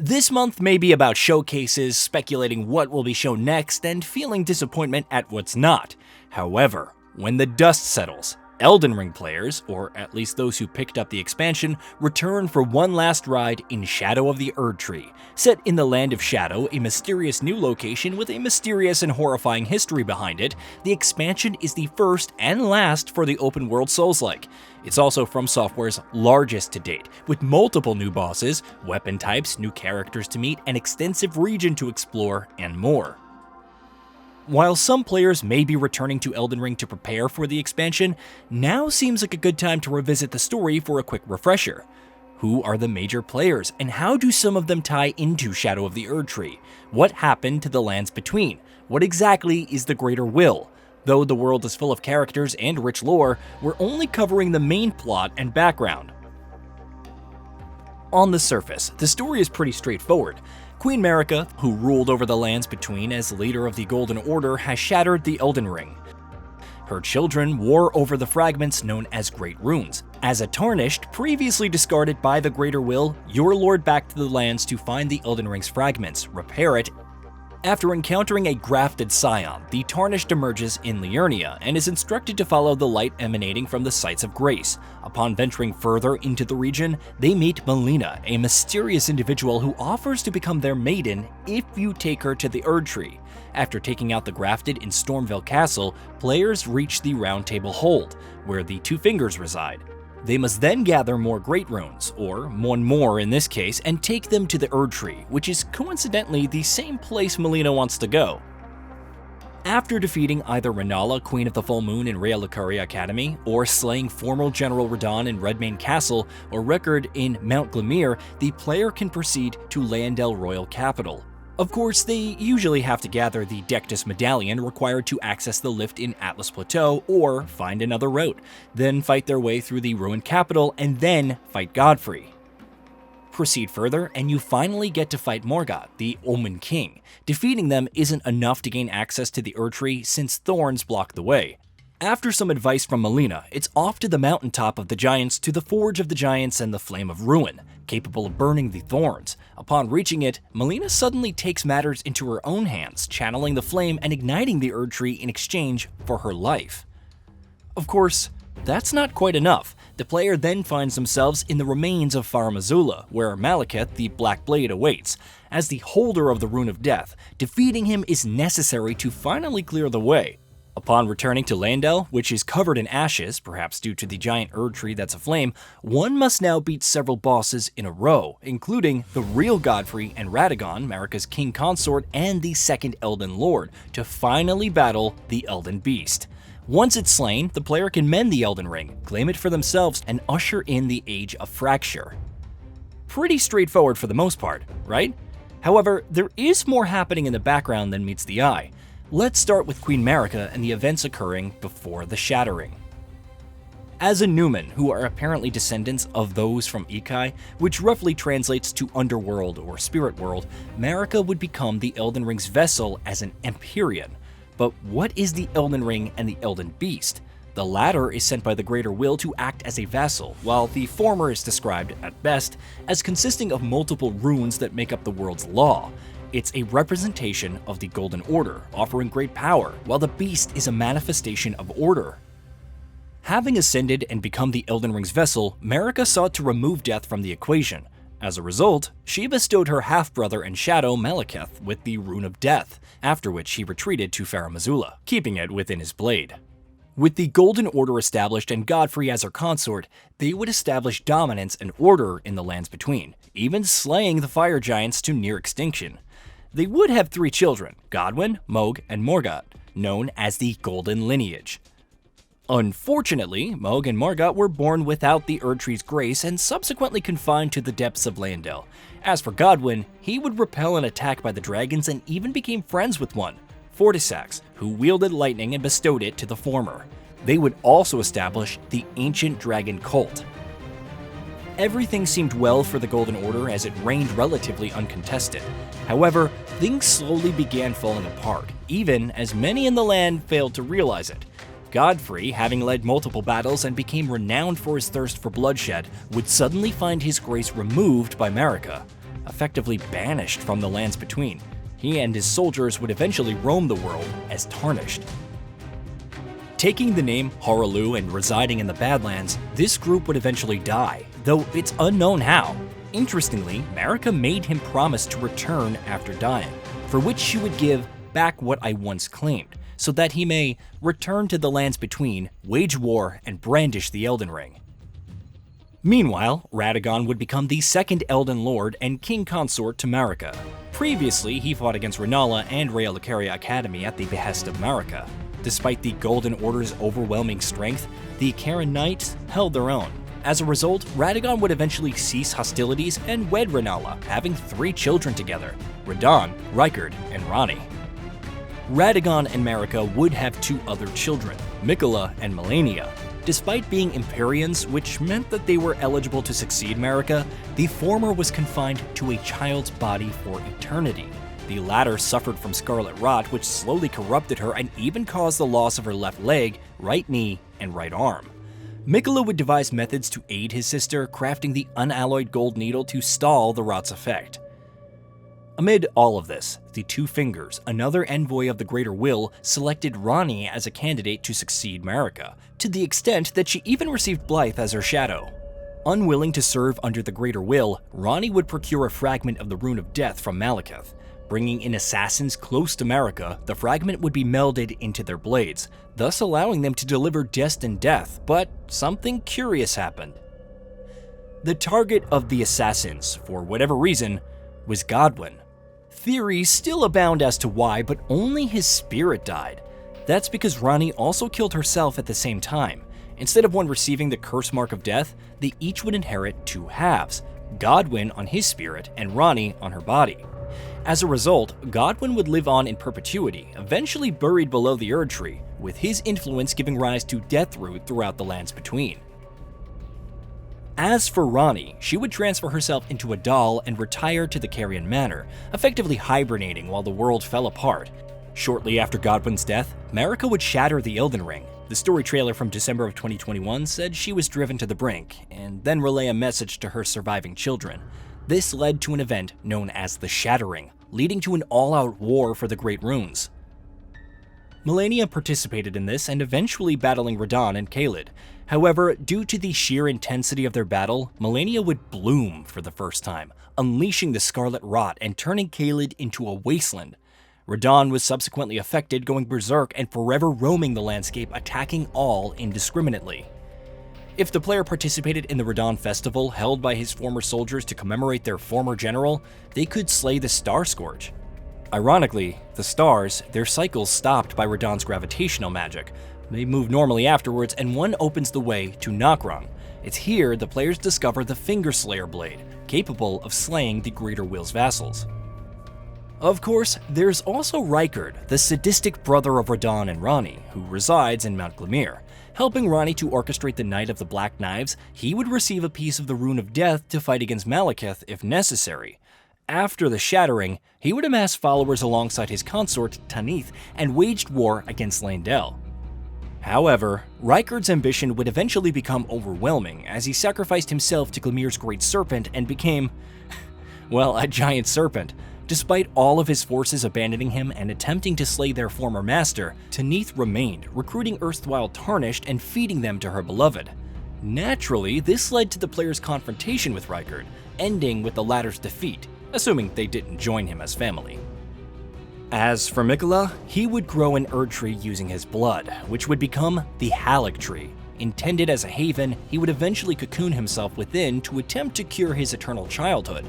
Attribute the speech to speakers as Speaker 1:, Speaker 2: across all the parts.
Speaker 1: This month may be about showcases, speculating what will be shown next, and feeling disappointment at what's not. However, when the dust settles, Elden Ring players, or at least those who picked up the expansion, return for one last ride in Shadow of the Erdtree. Set in the Land of Shadow, a mysterious new location with a mysterious and horrifying history behind it, the expansion is the first and last for the open-world Souls-like. It's also From Software's largest to date, with multiple new bosses, weapon types, new characters to meet, an extensive region to explore, and more. While some players may be returning to Elden Ring to prepare for the expansion, now seems like a good time to revisit the story for a quick refresher. Who are the major players, and how do some of them tie into Shadow of the Erdtree? What happened to the lands between? What exactly is the Greater Will? Though the world is full of characters and rich lore, we're only covering the main plot and background. On the surface, the story is pretty straightforward. Queen Marika, who ruled over the lands between as leader of the Golden Order, has shattered the Elden Ring. Her children war over the fragments known as Great Runes. As a Tarnished, previously discarded by the Greater Will, you're lured back to the lands to find the Elden Ring's fragments, repair it. After encountering a grafted scion, the Tarnished emerges in Liurnia and is instructed to follow the light emanating from the Sites of Grace. Upon venturing further into the region, they meet Melina, a mysterious individual who offers to become their maiden if you take her to the Erdtree. After taking out the grafted in Stormveil Castle, players reach the Round Table Hold, where the Two Fingers reside. They must then gather more Great Runes, or one more in this case, and take them to the Erdtree, which is coincidentally the same place Melina wants to go. After defeating either Rennala, Queen of the Full Moon in Raya Lucaria Academy, or slaying former General Radahn in Redmane Castle, or Rickard in Mount Glimmer, the player can proceed to Leyndell Royal Capital. Of course, they usually have to gather the Dectus Medallion required to access the lift in Atlas Plateau or find another route, then fight their way through the ruined capital and then fight Godfrey. Proceed further and you finally get to fight Morgott, the Omen King. Defeating them isn't enough to gain access to the Erdtree since thorns block the way. After some advice from Melina, it's off to the mountaintop of the Giants to the Forge of the Giants and the Flame of Ruin, capable of burning the thorns. Upon reaching it, Melina suddenly takes matters into her own hands, channeling the flame and igniting the Erdtree in exchange for her life. Of course, that's not quite enough. The player then finds themselves in the remains of Farum Azula, where Maliketh the Black Blade awaits. As the holder of the Rune of Death, defeating him is necessary to finally clear the way. Upon returning to Leyndell, which is covered in ashes, perhaps due to the giant Erdtree that's aflame, one must now beat several bosses in a row, including the real Godfrey and Radagon, Marika's king consort, and the second Elden Lord, to finally battle the Elden Beast. Once it's slain, the player can mend the Elden Ring, claim it for themselves, and usher in the Age of Fracture. Pretty straightforward for the most part, right? However, there is more happening in the background than meets the eye. Let's start with Queen Marika and the events occurring before the Shattering. As a Numen, who are apparently descendants of those from Ikai, which roughly translates to Underworld or Spirit World, Marika would become the Elden Ring's vessel as an Empyrean. But what is the Elden Ring and the Elden Beast? The latter is sent by the Greater Will to act as a vassal, while the former is described, at best, as consisting of multiple runes that make up the world's law. It's a representation of the Golden Order, offering great power, while the Beast is a manifestation of order. Having ascended and become the Elden Ring's vessel, Marika sought to remove death from the equation. As a result, she bestowed her half-brother and shadow Maliketh with the Rune of Death, after which he retreated to Farum Azula, keeping it within his blade. With the Golden Order established and Godfrey as her consort, they would establish dominance and order in the lands between, even slaying the fire giants to near extinction. They would have 3 children, Godwyn, Mohg, and Morgott, known as the Golden Lineage. Unfortunately, Mohg and Morgott were born without the Erdtree's grace and subsequently confined to the depths of Leyndell. As for Godwyn, he would repel an attack by the dragons and even became friends with one, Fortisax, who wielded lightning and bestowed it to the former. They would also establish the Ancient Dragon Cult. Everything seemed well for the Golden Order as it reigned relatively uncontested. However, things slowly began falling apart, even as many in the land failed to realize it. Godfrey, having led multiple battles and became renowned for his thirst for bloodshed, would suddenly find his grace removed by Marika. effectively banished from the lands between. He and his soldiers would eventually roam the world as Tarnished. Taking the name Hoaralou and residing in the Badlands, this group would eventually die, though it's unknown how. Interestingly, Marika made him promise to return after dying, for which she would give back what I once claimed, so that he may return to the lands between, wage war, and brandish the Elden Ring. Meanwhile, Radagon would become the second Elden Lord and king consort to Marika. Previously, he fought against Renala and Raya Lucaria Academy at the behest of Marika. Despite the Golden Order's overwhelming strength, the Karen Knights held their own. As a result, Radagon would eventually cease hostilities and wed Renala, having 3 children together: Radahn, Rykard, and Ranni. Radagon and Marika would have 2 other children, Miquella and Malenia. Despite being Empyreans, which meant that they were eligible to succeed Marika, the former was confined to a child's body for eternity. The latter suffered from scarlet rot, which slowly corrupted her and even caused the loss of her left leg, right knee, and right arm. Miquella would devise methods to aid his sister, crafting the unalloyed gold needle to stall the rot's effect. Amid all of this, the Two Fingers, another envoy of the Greater Will, selected Ranni as a candidate to succeed Marika, to the extent that she even received Blythe as her shadow. Unwilling to serve under the Greater Will, Ranni would procure a fragment of the Rune of Death from Malekith. Bringing in assassins close to Marika, the fragment would be melded into their blades, thus allowing them to deliver destined death, but something curious happened. The target of the assassins, for whatever reason, was Godwyn. Theories still abound as to why, but only his spirit died. That's because Ranni also killed herself at the same time. Instead of one receiving the curse mark of death, they each would inherit 2 halves, Godwyn on his spirit and Ranni on her body. As a result, Godwyn would live on in perpetuity, eventually buried below the Erd Tree, with his influence giving rise to Deathroot throughout the lands between. As for Ranni, she would transfer herself into a doll and retire to the Carian Manor, effectively hibernating while the world fell apart. Shortly after Godwyn's death, Marika would shatter the Elden Ring. The story trailer from December of 2021 said she was driven to the brink, and then relay a message to her surviving children. This led to an event known as the Shattering, leading to an all-out war for the Great Runes. Malenia participated in this and eventually battling Radahn and Caelid. However, due to the sheer intensity of their battle, Malenia would bloom for the first time, unleashing the Scarlet Rot and turning Caelid into a wasteland. Radahn was subsequently affected, going berserk and forever roaming the landscape, attacking all indiscriminately. If the player participated in the Radahn Festival held by his former soldiers to commemorate their former general, they could slay the Star Scourge. Ironically, the stars, their cycles stopped by Radahn's gravitational magic. They move normally afterwards, and one opens the way to Nokron. It's here the players discover the Fingerslayer Blade, capable of slaying the Greater Will's vassals. Of course, there's also Rykard, the sadistic brother of Radahn and Ranni, who resides in Mount Glimmer. Helping Ranni to orchestrate the Night of the Black Knives, he would receive a piece of the Rune of Death to fight against Malekith if necessary. After the Shattering, he would amass followers alongside his consort, Tanith, and waged war against Leyndell. However, Rykard's ambition would eventually become overwhelming as he sacrificed himself to Glimmer's Great Serpent and became, well, a giant serpent. Despite all of his forces abandoning him and attempting to slay their former master, Tanith remained, recruiting erstwhile Tarnished and feeding them to her beloved. Naturally, this led to the player's confrontation with Rykard, ending with the latter's defeat, assuming they didn't join him as family. As for Miquella, he would grow an Erdtree using his blood, which would become the Haligtree. Intended as a haven, he would eventually cocoon himself within to attempt to cure his eternal childhood.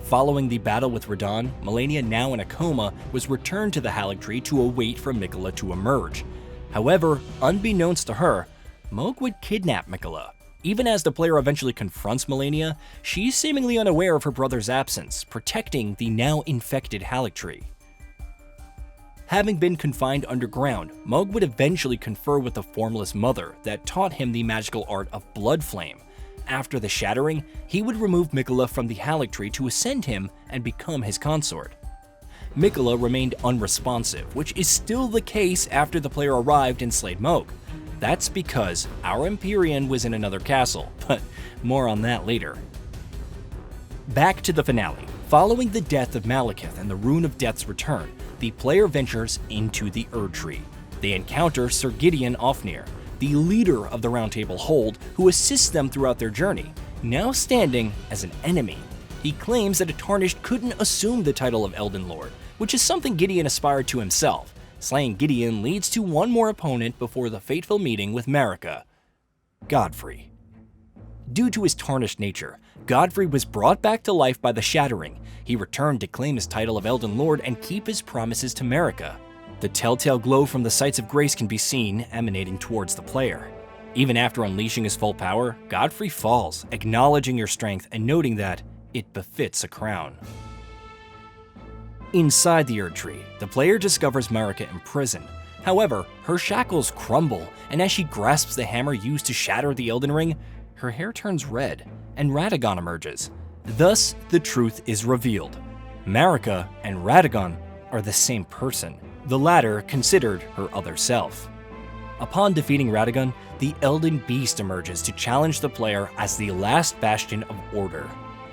Speaker 1: Following the battle with Radahn, Malenia, now in a coma, was returned to the Haligtree to await for Miquella to emerge. However, unbeknownst to her, Mohg would kidnap Miquella. Even as the player eventually confronts Malenia, she's seemingly unaware of her brother's absence, protecting the now infected Haligtree. Having been confined underground, Mohg would eventually confer with the Formless Mother that taught him the magical art of Blood Flame. After the Shattering, he would remove Miquella from the Haligtree to ascend him and become his consort. Miquella remained unresponsive, which is still the case after the player arrived and slayed Mohg. That's because our Empyrean was in another castle, but more on that later. Back to the finale. Following the death of Malekith and the Rune of Death's return, the player ventures into the Erdtree. They encounter Sir Gideon Ofnir, the leader of the Round Table Hold, who assists them throughout their journey, now standing as an enemy. He claims that a Tarnished couldn't assume the title of Elden Lord, which is something Gideon aspired to himself. Slaying Gideon leads to one more opponent before the fateful meeting with Marika, Godfrey. Due to his tarnished nature, Godfrey was brought back to life by the Shattering. He returned to claim his title of Elden Lord and keep his promises to Marika. The telltale glow from the Sights of Grace can be seen emanating towards the player. Even after unleashing his full power, Godfrey falls, acknowledging your strength and noting that it befits a crown. Inside the Erdtree, the player discovers Marika imprisoned. However, her shackles crumble, and as she grasps the hammer used to shatter the Elden Ring, her hair turns red, and Radagon emerges. Thus, the truth is revealed. Marika and Radagon are the same person, the latter considered her other self. Upon defeating Radagon, the Elden Beast emerges to challenge the player as the last bastion of order.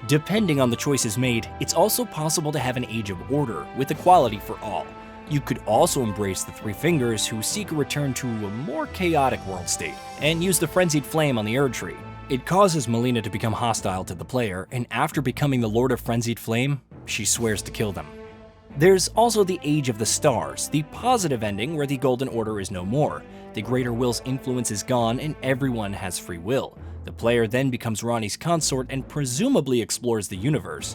Speaker 1: Depending on the choices made, it's also possible to have an Age of Order with equality for all. You could also embrace the Three Fingers, who seek a return to a more chaotic world state, and use the Frenzied Flame on the Erdtree. It causes Melina to become hostile to the player, and after becoming the Lord of Frenzied Flame, she swears to kill them. There's also the Age of the Stars, the positive ending where the Golden Order is no more. The Greater Will's influence is gone and everyone has free will. The player then becomes Ranni's consort and presumably explores the universe.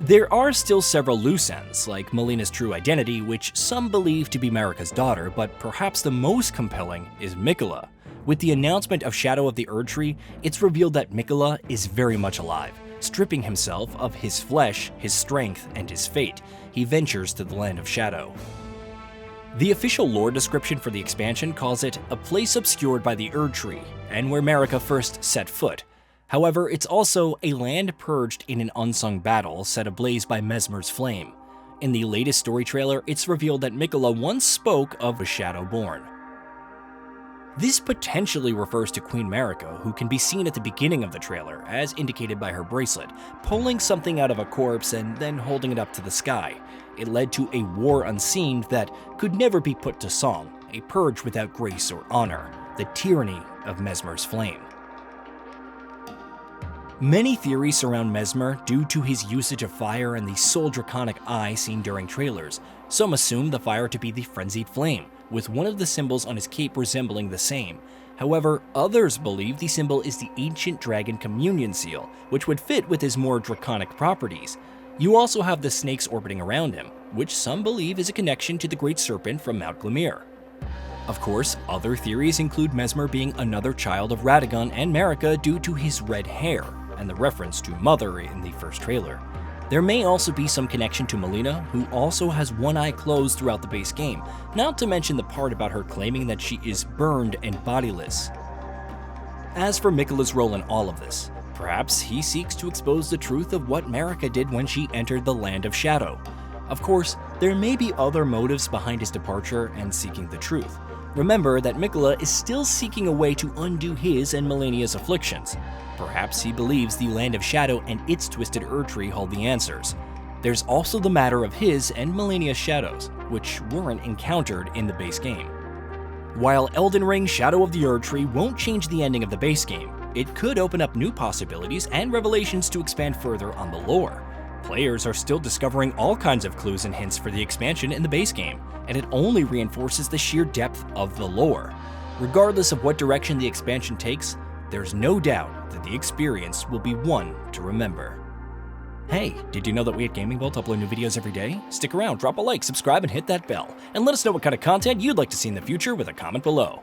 Speaker 1: There are still several loose ends, like Melina's true identity, which some believe to be Marika's daughter, but perhaps the most compelling is Miquella. With the announcement of Shadow of the Erdtree, it's revealed that Miquella is very much alive. Stripping himself of his flesh, his strength, and his fate, he ventures to the Land of Shadow. The official lore description for the expansion calls it a place obscured by the Erdtree, and where Marika first set foot. However, it's also a land purged in an unsung battle set ablaze by Messmer's flame. In the latest story trailer, it's revealed that Miquella once spoke of a Shadowborn. This potentially refers to Queen Marika, who can be seen at the beginning of the trailer, as indicated by her bracelet, pulling something out of a corpse and then holding it up to the sky. It led to a war unseen that could never be put to song, a purge without grace or honor, the tyranny of Messmer's flame. Many theories surround Messmer due to his usage of fire and the Soul Draconic Eye seen during trailers. Some assume the fire to be the Frenzied Flame, with one of the symbols on his cape resembling the same. However, others believe the symbol is the Ancient Dragon Communion Seal, which would fit with his more draconic properties. You also have the snakes orbiting around him, which some believe is a connection to the Great Serpent from Mount Glimmer. Of course, other theories include Messmer being another child of Radagon and Marika due to his red hair, and the reference to Mother in the first trailer. There may also be some connection to Melina, who also has one eye closed throughout the base game, not to mention the part about her claiming that she is burned and bodiless. As for Miquella's role in all of this, perhaps he seeks to expose the truth of what Marika did when she entered the Land of Shadow. Of course, there may be other motives behind his departure and seeking the truth. Remember that Miquella is still seeking a way to undo his and Melinia's afflictions. Perhaps he believes the Land of Shadow and its twisted Erdtree hold the answers. There's also the matter of his and Melinia's shadows, which weren't encountered in the base game. While Elden Ring Shadow of the Erdtree won't change the ending of the base game, it could open up new possibilities and revelations to expand further on the lore. Players are still discovering all kinds of clues and hints for the expansion in the base game, and it only reinforces the sheer depth of the lore. Regardless of what direction the expansion takes, there's no doubt that the experience will be one to remember. Hey, did you know that we at Gaming Vault upload new videos every day? Stick around, drop a like, subscribe, and hit that bell. And let us know what kind of content you'd like to see in the future with a comment below.